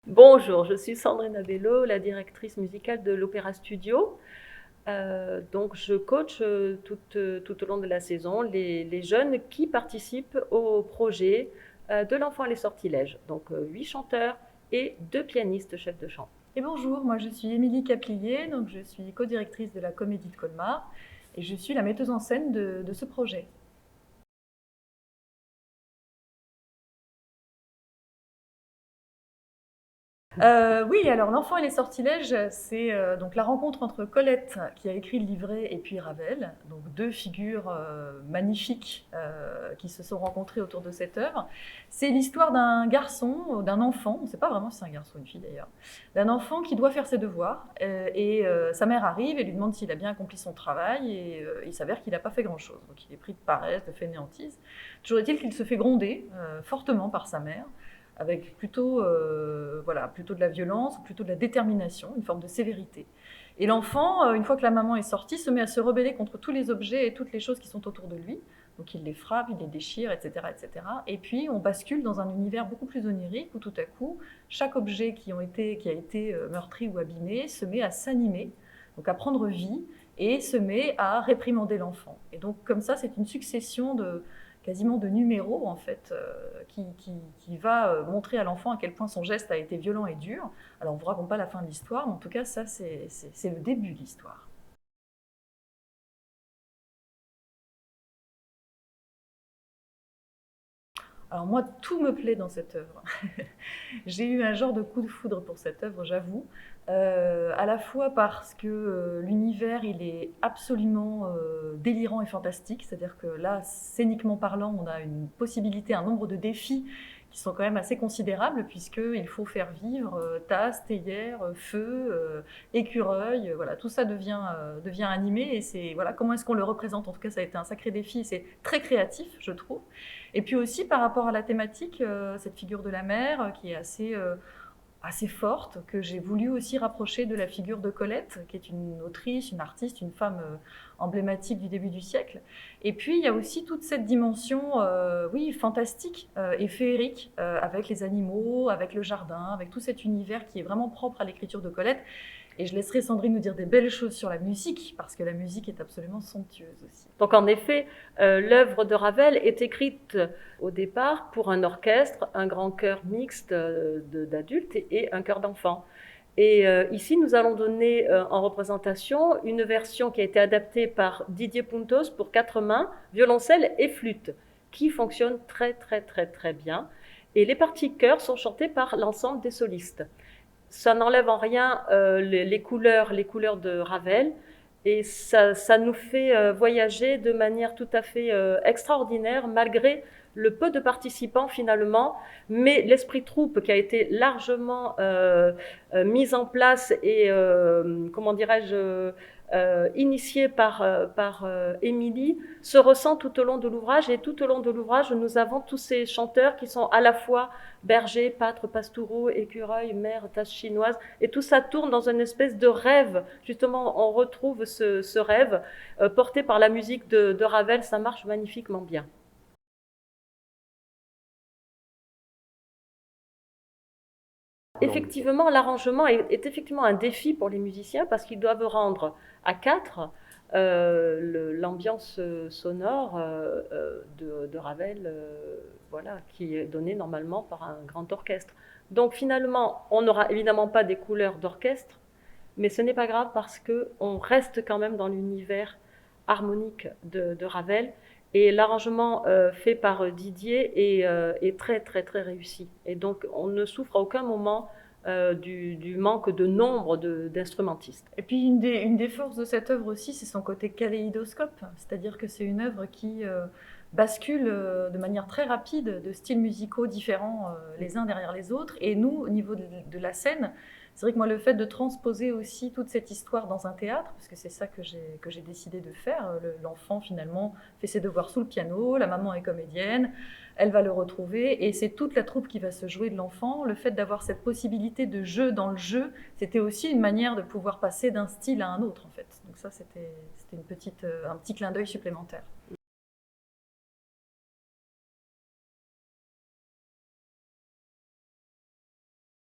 Bonjour, je suis Sandrine Abello, la directrice musicale de l'Opéra Studio. Donc je coach tout au long de la saison les jeunes qui participent au projet de l'enfant et les sortilèges. Donc 8 chanteurs et 2 pianistes chefs de chant. Et bonjour, moi je suis Émilie Caplier, donc je suis co-directrice de la Comédie de Colmar et je suis la metteuse en scène de ce projet. Oui, alors L'Enfant et les sortilèges, c'est donc la rencontre entre Colette, qui a écrit le livret, et puis Ravel, donc deux figures magnifiques qui se sont rencontrées autour de cette œuvre. C'est l'histoire d'un garçon, d'un enfant, on ne sait pas vraiment si c'est un garçon ou une fille d'ailleurs, d'un enfant qui doit faire ses devoirs, et sa mère arrive et lui demande s'il a bien accompli son travail, et il s'avère qu'il n'a pas fait grand-chose. Donc il est pris de paresse, de fainéantise. Toujours est-il qu'il se fait gronder fortement par sa mère, avec plutôt de la violence, plutôt de la détermination, une forme de sévérité. Et l'enfant, une fois que la maman est sortie, se met à se rebeller contre tous les objets et toutes les choses qui sont autour de lui. Donc il les frappe, il les déchire, etc., etc. Et puis on bascule dans un univers beaucoup plus onirique où tout à coup, chaque objet qui a été meurtri ou abîmé se met à s'animer, donc à prendre vie, et se met à réprimander l'enfant. Et donc comme ça, c'est une succession quasiment de numéros en fait, qui va montrer à l'enfant à quel point son geste a été violent et dur. Alors on ne vous raconte pas la fin de l'histoire, mais en tout cas ça c'est le début de l'histoire. Alors moi, tout me plaît dans cette œuvre. J'ai eu un genre de coup de foudre pour cette œuvre, j'avoue. À la fois parce que l'univers, il est absolument délirant et fantastique. C'est-à-dire que là, scéniquement parlant, on a une possibilité, un nombre de défis qui sont quand même assez considérables, puisqu'il faut faire vivre tasse, théière, feu, écureuil. Voilà, tout ça devient animé. Et c'est, voilà, comment est-ce qu'on le représente? En tout cas, ça a été un sacré défi. C'est très créatif, je trouve. Et puis aussi par rapport à la thématique, cette figure de la mère qui est assez forte, que j'ai voulu aussi rapprocher de la figure de Colette, qui est une autrice, une artiste, une femme emblématique du début du siècle. Et puis il y a aussi toute cette dimension, oui, fantastique et féerique, avec les animaux, avec le jardin, avec tout cet univers qui est vraiment propre à l'écriture de Colette. Et je laisserai Sandrine nous dire des belles choses sur la musique, parce que la musique est absolument somptueuse aussi. Donc en effet, l'œuvre de Ravel est écrite au départ pour un orchestre, un grand chœur mixte d'adultes et un chœur d'enfants. Et ici, nous allons donner en représentation une version qui a été adaptée par Didier Puntos pour 4 mains, violoncelle et flûte, qui fonctionne très très très très bien. Et les parties chœur sont chantées par l'ensemble des solistes. Ça n'enlève en rien les couleurs de Ravel, et ça nous fait voyager de manière tout à fait extraordinaire, malgré le peu de participants finalement, mais l'esprit troupe qui a été largement mis en place et, comment dirais-je, initié par Émilie, se ressent tout au long de l'ouvrage. Et tout au long de l'ouvrage, nous avons tous ces chanteurs qui sont à la fois bergers, pâtres, pastoureaux, écureuils, mères, tasses chinoises, et tout ça tourne dans une espèce de rêve. Justement, on retrouve ce rêve porté par la musique de Ravel. Ça marche magnifiquement bien. Effectivement, l'arrangement est effectivement un défi pour les musiciens parce qu'ils doivent rendre à quatre l'ambiance sonore de Ravel, voilà, qui est donnée normalement par un grand orchestre. Donc finalement, on n'aura évidemment pas des couleurs d'orchestre, mais ce n'est pas grave parce qu'on reste quand même dans l'univers harmonique de Ravel. Et l'arrangement fait par Didier est très très très réussi. Et donc on ne souffre à aucun moment du manque de nombre d'instrumentistes. Et puis une des forces de cette œuvre aussi, c'est son côté kaléidoscope, c'est-à-dire que c'est une œuvre qui bascule de manière très rapide de styles musicaux différents les uns derrière les autres. Et nous, au niveau de la scène, c'est vrai que moi, le fait de transposer aussi toute cette histoire dans un théâtre, parce que c'est ça que j'ai décidé de faire, l'enfant finalement fait ses devoirs sous le piano, la maman est comédienne, elle va le retrouver, et c'est toute la troupe qui va se jouer de l'enfant. Le fait d'avoir cette possibilité de jeu dans le jeu, c'était aussi une manière de pouvoir passer d'un style à un autre, en fait. Donc ça, c'était un petit clin d'œil supplémentaire.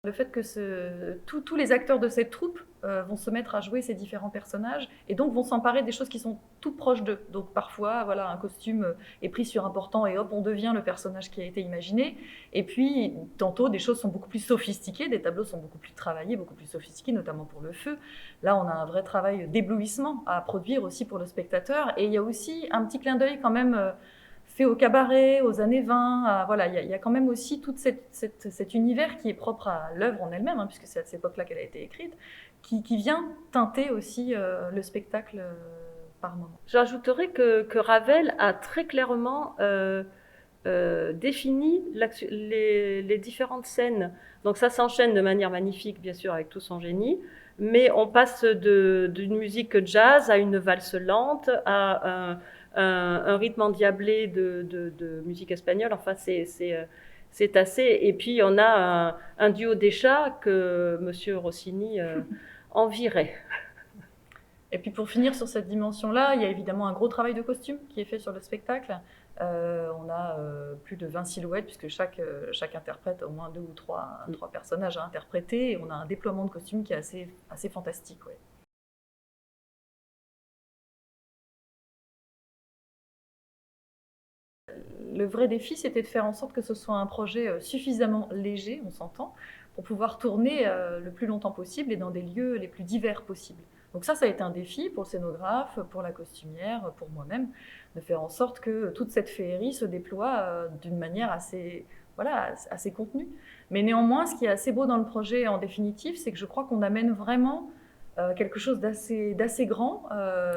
Le fait que tous les acteurs de cette troupe vont se mettre à jouer ces différents personnages et donc vont s'emparer des choses qui sont tout proches d'eux. Donc parfois, voilà, un costume est pris sur un portant et hop, on devient le personnage qui a été imaginé. Et puis, tantôt, des choses sont beaucoup plus sophistiquées, des tableaux sont beaucoup plus travaillés, beaucoup plus sophistiqués, notamment pour le feu. Là, on a un vrai travail d'éblouissement à produire aussi pour le spectateur. Et il y a aussi un petit clin d'œil quand même fait au cabaret, aux années 20. Voilà, il y a quand même aussi tout cet univers qui est propre à l'œuvre en elle-même, hein, puisque c'est à cette époque-là qu'elle a été écrite, qui vient teinter aussi le spectacle par moment. J'ajouterais que Ravel a très clairement défini les différentes scènes. Donc ça s'enchaîne de manière magnifique, bien sûr, avec tout son génie, mais on passe d'une musique jazz à une valse lente, à un rythme endiablé de musique espagnole. Enfin, c'est assez. Et puis on a un duo des chats que Monsieur Rossini envierait. Et puis pour finir sur cette dimension-là, il y a évidemment un gros travail de costume qui est fait sur le spectacle. On a plus de 20 silhouettes, puisque chaque interprète a au moins 2 ou 3 personnages à interpréter, et on a un déploiement de costumes qui est assez fantastique. Ouais. Le vrai défi, c'était de faire en sorte que ce soit un projet suffisamment léger, on s'entend, pour pouvoir tourner le plus longtemps possible et dans des lieux les plus divers possibles. Donc ça a été un défi pour le scénographe, pour la costumière, pour moi-même, de faire en sorte que toute cette féerie se déploie d'une manière assez contenue. Mais néanmoins, ce qui est assez beau dans le projet en définitive, c'est que je crois qu'on amène vraiment quelque chose d'assez grand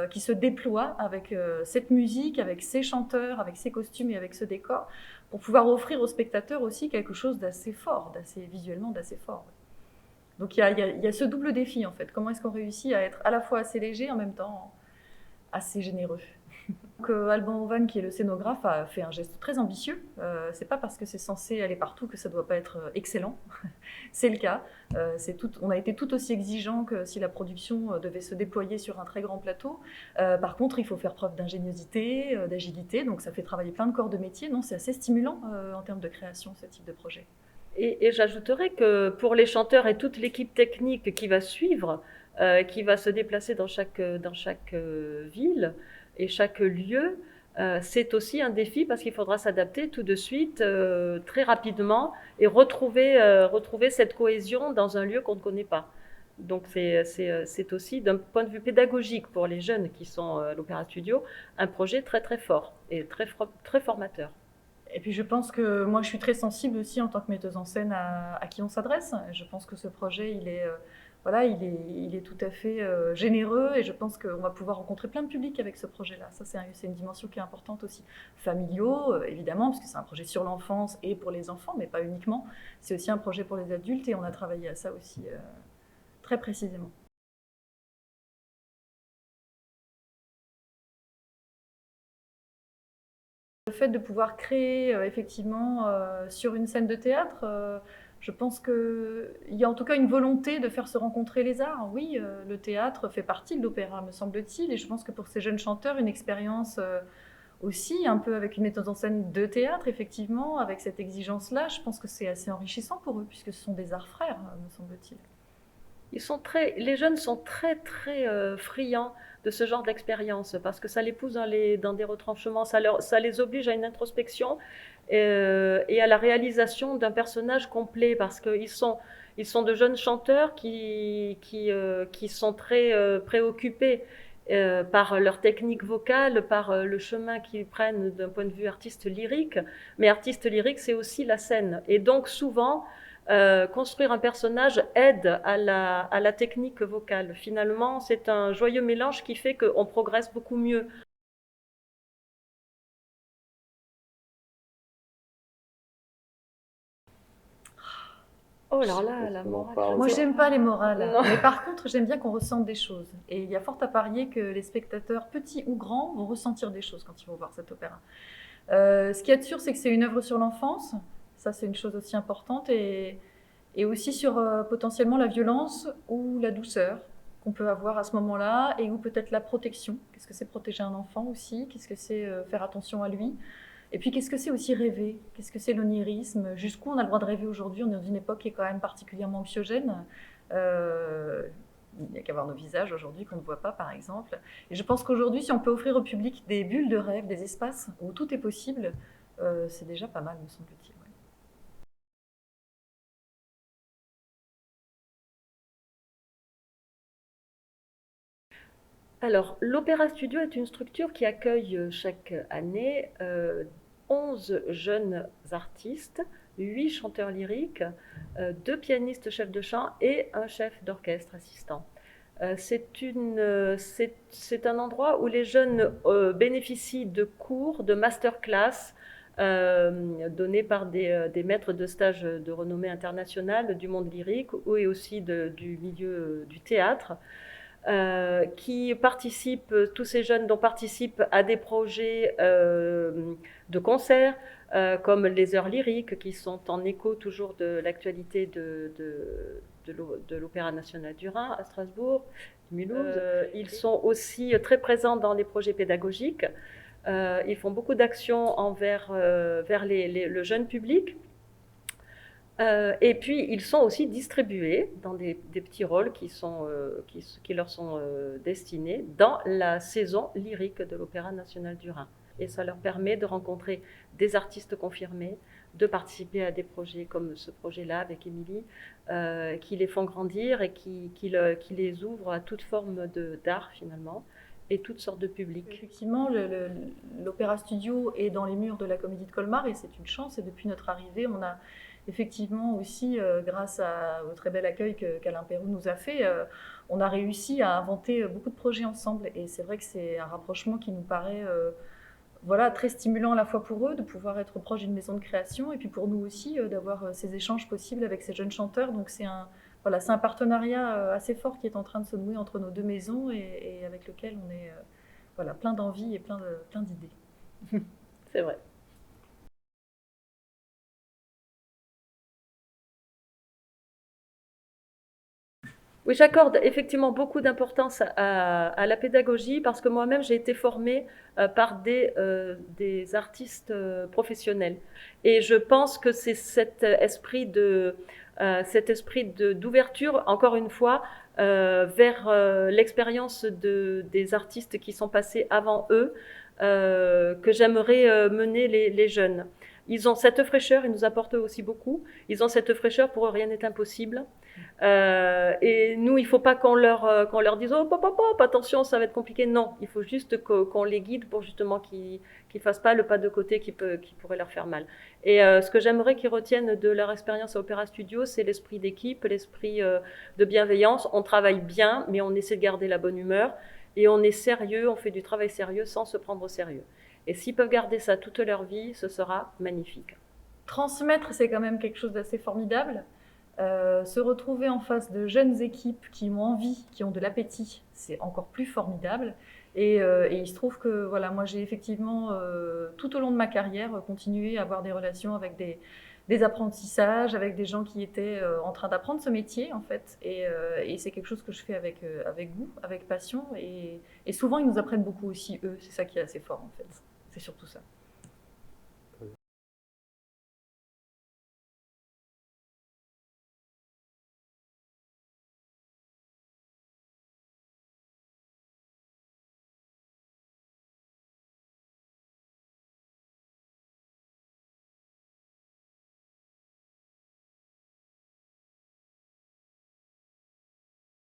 qui se déploie avec cette musique, avec ces chanteurs, avec ces costumes et avec ce décor, pour pouvoir offrir aux spectateurs aussi quelque chose d'assez fort, visuellement d'assez fort. Donc il y a ce double défi en fait. Comment est-ce qu'on réussit à être à la fois assez léger, en même temps assez généreux. Donc, Alban Hovan, qui est le scénographe, a fait un geste très ambitieux. C'est pas parce que c'est censé aller partout que ça doit pas être excellent. C'est le cas. On a été tout aussi exigeant que si la production devait se déployer sur un très grand plateau. Par contre, il faut faire preuve d'ingéniosité, d'agilité. Donc ça fait travailler plein de corps de métier. Non, c'est assez stimulant en termes de création, ce type de projet. Et j'ajouterais que pour les chanteurs et toute l'équipe technique qui va suivre, qui va se déplacer dans chaque ville et chaque lieu, c'est aussi un défi parce qu'il faudra s'adapter tout de suite, très rapidement, et retrouver cette cohésion dans un lieu qu'on ne connaît pas. Donc c'est aussi, d'un point de vue pédagogique pour les jeunes qui sont à l'Opéra Studio, un projet très très fort et très formateur. Et puis je pense que moi je suis très sensible aussi en tant que metteuse en scène à qui on s'adresse. Je pense que ce projet il est tout à fait généreux, et je pense qu'on va pouvoir rencontrer plein de publics avec ce projet-là. Ça c'est une dimension qui est importante aussi. Familiaux évidemment, parce que c'est un projet sur l'enfance et pour les enfants, mais pas uniquement. C'est aussi un projet pour les adultes, et on a travaillé à ça aussi très précisément. Le fait de pouvoir créer effectivement sur une scène de théâtre, je pense qu'il y a en tout cas une volonté de faire se rencontrer les arts. Oui, le théâtre fait partie de l'opéra, me semble-t-il, et je pense que pour ces jeunes chanteurs, une expérience aussi, un peu avec une méthode en scène de théâtre, effectivement, avec cette exigence-là, je pense que c'est assez enrichissant pour eux, puisque ce sont des arts frères, me semble-t-il. Les jeunes sont très très friands de ce genre d'expérience parce que ça les pousse dans des retranchements, ça les oblige à une introspection et à la réalisation d'un personnage complet, parce qu'ils sont de jeunes chanteurs qui sont très préoccupés par leur technique vocale, par le chemin qu'ils prennent d'un point de vue artiste lyrique. Mais artiste lyrique, c'est aussi la scène. Et donc souvent, construire un personnage aide à la technique vocale. Finalement, c'est un joyeux mélange qui fait qu'on progresse beaucoup mieux. Oh là là, la morale. Moi, j'aime pas les morales. Non. Mais par contre, j'aime bien qu'on ressente des choses. Et il y a fort à parier que les spectateurs, petits ou grands, vont ressentir des choses quand ils vont voir cet opéra. Ce qu'il y a de sûr, c'est que c'est une œuvre sur l'enfance. Ça, c'est une chose aussi importante. Et aussi sur potentiellement la violence ou la douceur qu'on peut avoir à ce moment-là, et ou peut-être la protection. Qu'est-ce que c'est protéger un enfant aussi? Qu'est-ce que c'est faire attention à lui? Et puis, qu'est-ce que c'est aussi rêver? Qu'est-ce que c'est l'onirisme? Jusqu'où on a le droit de rêver aujourd'hui? On est dans une époque qui est quand même particulièrement anxiogène. Il n'y a qu'à voir nos visages aujourd'hui qu'on ne voit pas, par exemple. Et je pense qu'aujourd'hui, si on peut offrir au public des bulles de rêve, des espaces où tout est possible, c'est déjà pas mal, me semble-t-il. Ouais. Alors, l'Opéra Studio est une structure qui accueille chaque année 11 jeunes artistes, 8 chanteurs lyriques, 2 pianistes chefs de chant et un chef d'orchestre assistant. C'est un endroit où les jeunes bénéficient de cours, de masterclass donnés par des maîtres de stage de renommée internationale du monde lyrique et aussi du milieu du théâtre. Qui participent, tous ces jeunes dont participent à des projets de concerts, comme les heures lyriques, qui sont en écho toujours de l'actualité de l'Opéra national du Rhin à Strasbourg, Mulhouse. Ils sont aussi très présents dans les projets pédagogiques. Ils font beaucoup d'actions vers le jeune public. Et puis, ils sont aussi distribués dans des petits rôles qui leur sont destinés dans la saison lyrique de l'Opéra national du Rhin. Et ça leur permet de rencontrer des artistes confirmés, de participer à des projets comme ce projet-là avec Émilie, qui les font grandir et qui les ouvrent à toute forme d'art finalement et toutes sortes de publics. Effectivement, l'Opéra Studio est dans les murs de la Comédie de Colmar et c'est une chance. Et depuis notre arrivée, on a effectivement aussi, grâce au très bel accueil qu'Alain Perroux nous a fait, on a réussi à inventer beaucoup de projets ensemble. Et c'est vrai que c'est un rapprochement qui nous paraît voilà, très stimulant à la fois pour eux, de pouvoir être proche d'une maison de création, et puis pour nous aussi, d'avoir ces échanges possibles avec ces jeunes chanteurs. Donc c'est un partenariat assez fort qui est en train de se nouer entre nos deux maisons et avec lequel on est voilà, plein d'envie et plein d'idées. C'est vrai. Oui, j'accorde effectivement beaucoup d'importance à la pédagogie parce que moi-même j'ai été formée par des artistes professionnels. Et je pense que c'est cet esprit d'ouverture, encore une fois, vers l'expérience des artistes qui sont passés avant eux, que j'aimerais mener les jeunes. Ils ont cette fraîcheur, ils nous apportent aussi beaucoup. Ils ont cette fraîcheur, pour eux rien n'est impossible. Et nous, il ne faut pas qu'on leur dise oh, pop, pop, pop, attention, ça va être compliqué. Non, il faut juste qu'on les guide pour justement qu'ils ne fassent pas le pas de côté qui pourrait leur faire mal. Et ce que j'aimerais qu'ils retiennent de leur expérience à Opéra Studio, c'est l'esprit d'équipe, l'esprit de bienveillance. On travaille bien, mais on essaie de garder la bonne humeur. Et on est sérieux, on fait du travail sérieux sans se prendre au sérieux. Et s'ils peuvent garder ça toute leur vie, ce sera magnifique. Transmettre, c'est quand même quelque chose d'assez formidable. Se retrouver en face de jeunes équipes qui ont envie, qui ont de l'appétit, c'est encore plus formidable. Et il se trouve que voilà, moi j'ai effectivement tout au long de ma carrière continué à avoir des relations avec des apprentissages, avec des gens qui étaient en train d'apprendre ce métier en fait. Et c'est quelque chose que je fais avec goût, avec passion. Et souvent ils nous apprennent beaucoup aussi eux. C'est ça qui est assez fort en fait. C'est surtout ça.